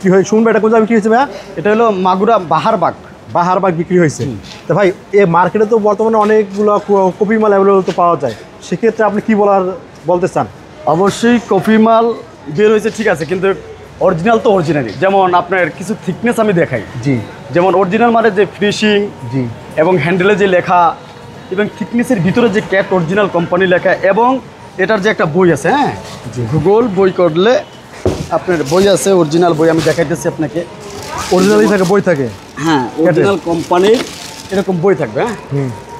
বিক্রি হয়। শুনবে এটা কোন জায়গায় বিক্রি হয়েছে ভাইয়া? এটা হলো মাগুরা বাহারবাগ বিক্রি হয়েছে। তো ভাই এই মার্কেটে তো বর্তমানে অনেকগুলো কপি মাল অ্যাভেলেবল তো পাওয়া যায়, সেক্ষেত্রে আপনি কি বলতে চান? অবশ্যই কপি মাল বের হয়েছে ঠিক আছে, কিন্তু অরিজিনাল তো অরিজিনালই। যেমন আপনার কিছু থিকনেস আমি দেখাই, জি, যেমন অরিজিনাল মানে যে ফিনিশিং, জি, এবং হ্যান্ডেলে যে লেখা এবং থিকনেসের ভিতরে যে ক্যাট অরিজিনাল কোম্পানি লেখা, এবং এটার যে একটা বই আছে, হ্যাঁ গুগল বই করলে আপনার বই আছে, অরিজিনাল বই আমি দেখাইতেছি আপনাকে। অরিজিনালই থাকে, বই থাকে, হ্যাঁ অরিজিনাল কোম্পানির এরকম বই থাকবে। হ্যাঁ,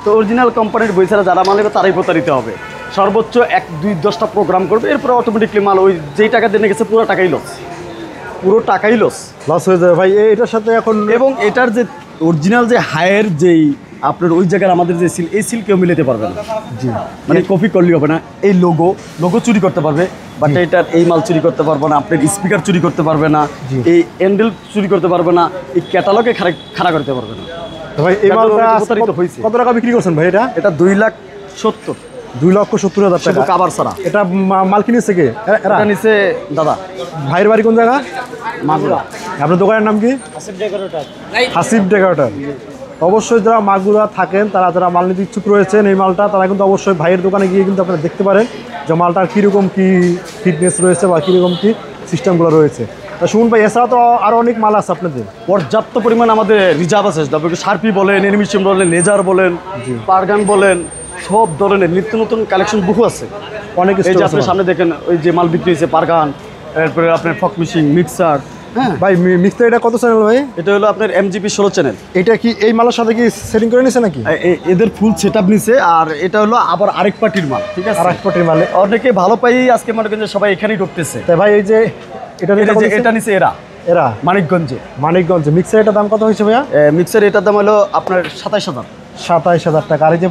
তো অরিজিনাল কোম্পানির বই ছাড়া যারা মাল নেবে তারাই প্রতারিত হবে। সর্বোচ্চ 1-2-10টা প্রোগ্রাম করবে, এরপরে অটোমেটিকলি মাল ওই যেই টাকা দিয়ে গেছে পুরো টাকাই লস হয়ে যাবে ভাই এটার সাথে এখন। এবং এটার যে অরিজিনাল যে হায়ের যেই আপনার ওই জায়গার আমাদের যে সিল, এই সিল কেউ মিলাতে পারবে না। জি, মানে কপি করলেই হবে না। এই লোগো চুরি করতে পারবে, বাট এটার এই মাল চুরি করতে পারবে না, আপনার স্পিকার চুরি করতে পারবে না, এই হ্যান্ডেল চুরি করতে পারবে না, এই ক্যাটালগে খাড়া করতে পারবে না। ভাই এই মালটা কত টাকা বিক্রি করছেন ভাই? এটা 2,70,000 2,70,000 টাকা কাবার ছাড়া। এটা মাল কিনেছে কে? এটা নিচে দাদা। ভাইয়ের বাড়ি কোন জায়গা? মাগুরা। আপনার দোকানের নাম কি? হাসিব ডেকোরেটর। অবশ্যই যারা মাগুরা থাকেন, তারা যারা মাল নিতে ইচ্ছুক রয়েছেন এই মালটা, তারা কিন্তু অবশ্যই ভাইয়ের দোকানে গিয়ে কিন্তু আপনারা দেখতে পারেন যে মালটার কীরকম কী ফিটনেস রয়েছে বা কীরকম কী সিস্টেমগুলো রয়েছে। তা শুনুন ভাই, এছাড়া তো আরও অনেক মাল আছে আপনাদের। পর্যাপ্ত পরিমাণ আমাদের রিজার্ভ আছে, তারপরে শার্পি বলেন, এনিমেশন বলেন, লেজার বলেন, পারগান বলেন, সব ধরনের নিত্য নতুন কালেকশন বহু আছে অনেক। এই যে আপনার সামনে দেখেন ওই যে মাল বিক্রি হয়েছে পারগান, এরপরে আপনার ফক মেশিন, মিক্সার। হ্যাঁ ভাই মিক্সার এটা কত চ্যানেল ভাই? এটা হলো আপনার MGP 16 চ্যানেল। এটা কি এই মালের সাথে কি সেটিং করে নিছে নাকি? এদের ফুল সেটআপ নিছে, আর এটা হলো আবার আরেক পার্টির মাল। ঠিক আছে, আরেক পার্টির মাল। অনেকে ভালো পাই আজকে মনে করেন সবাই এখানেই ঢুকতেছে। তাই ভাই এই যে এটা নিছে এরা মানিকগঞ্জে। মিক্সার এটার দাম কত হয়েছে ভাইয়া? মিক্সার এটার দাম হলো আপনার 27,000 টাকা। আর এই যে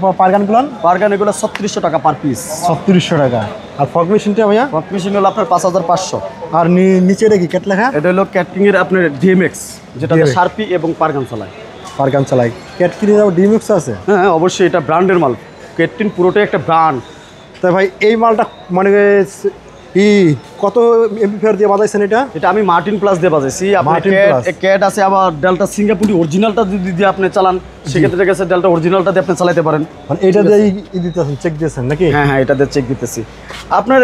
পারগান এগুলো 3600 টাকা পার পিস। 3600 টাকা। আর ফক মেশিনটা ভাইয়া? ফক মেশিন হলো আপনার 5500। আর নিচে এটা কি ক্যাট লেখা? এটা হলো ক্যাটকিং এর আপনার DMX, যেটা শার্পি এবং পারগান চালায়। ক্যাটকিং এর DMX আছে? হ্যাঁ অবশ্যই, এটা ব্র্যান্ডের মাল। ক্যাটকিং পুরোটাই একটা ব্র্যান্ড। তাই ভাই এই মালটা মানে কত এমপিআর দিয়ে বাজাইছেন এটা? এটা আমি মার্টিন প্লাস দিয়ে বাজাইছি। আপনার ক্যাট আছে, আবার ডেল্টা সিঙ্গাপুরি অরিজিনালটা যদি আপনি চালান সেক্ষেত্রে গেছে ডেল্টা অরিজিনালটা দিয়ে আপনি চালাতে পারেন। মানে এটা দিয়ে দিতেছেন, চেক দিয়েছেন নাকি? হ্যাঁ, এটা দিয়ে চেক দিতেছি। আপনার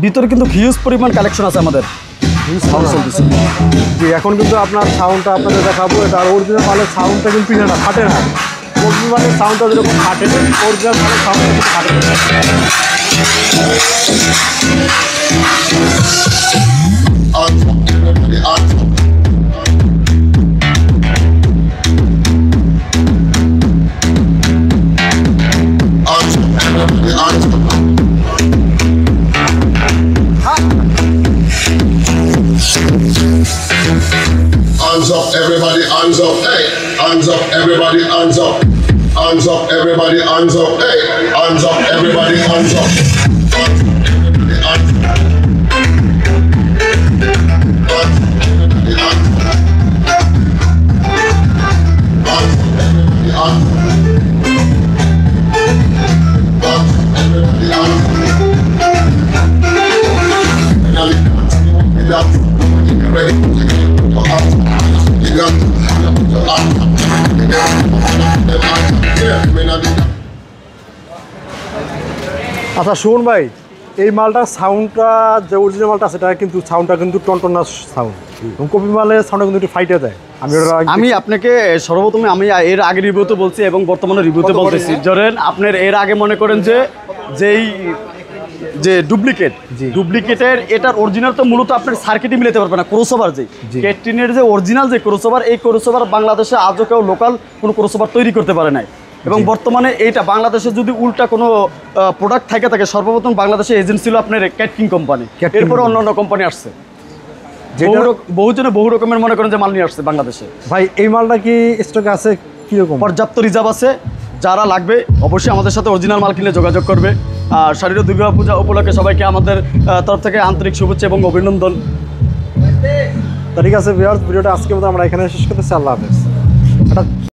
ভিতরে কিন্তু হিউজ পরিমাণ কালেকশন আছে আমাদের। জি, এখন কিন্তু আপনার সাউন্ডটা আপনাদের দেখাবো। এটা অরিজিনাল মালের সাউন্ডটা কিন্তু না, ফাটে না। অরিজিনাল মালের সাউন্ডটা যেরকম ফাটে, অরিজিনাল মালের সাউন্ডটা কিন্তু ফাটে না। Hands up, everybody, hands up, hey! Hands up, everybody, hands up. Hands up, everybody, hands up, hey! Hands up, everybody, hands up. আচ্ছা শুনুন ভাই, এই মালটার সাউন্ডটা যে অরিজিনাল মালটা আছে, এটা কিন্তু সাউন্ডটা কিন্তু টনটনা সাউন্ড। কপি মালের সাউন্ডটা কিন্তু একটু ফাইটে যায়। আমি আপনাকে সর্বপ্রথমে আমি এর আগে রিভিউতে বলছি এবং বর্তমানে রিভিউতে বলতেছি। ধরেন আপনার এর আগে মনে করেন যে ডুপ্লিকেটের এটার অরিজিনাল তো মূলত আপনার সার্কিটে মিলাতে পারবে না। ক্রসওভার যে ক্যাটরিনের যে অরিজিনাল যে ক্রসওভার, এই ক্রসওভার বাংলাদেশে আজও কেউ লোকাল কোনো ক্রসওভার তৈরি করতে পারে নাই। এবং বর্তমানে এইটা বাংলাদেশে যদি উল্টা কোনো প্রোডাক্ট থাকে সর্বপ্রথম বাংলাদেশে এজেন্ট ছিল আপনার ক্যাটকিং কোম্পানি, এরপরে অন্যান্য কোম্পানি আসছে। বহু রকমের মনে করেন যে মাল নিয়ে আসছে বাংলাদেশে। ভাই এই মালটা কি স্টকে আছে? কীরকম? পর্যাপ্ত রিজার্ভ আছে। যারা লাগবে অবশ্যই আমাদের সাথে অরিজিনাল মাল কিনে যোগাযোগ করবে। আর শারীরিক দুর্গাপূজা উপলক্ষে সবাইকে আমাদের তরফ থেকে আন্তরিক শুভেচ্ছা এবং অভিনন্দন। ঠিক আছে ভিউয়ার্স, ভিডিওটা আজকে মতো আমরা এখানে শেষ করতেছি। আল্লাহ হাফেজ।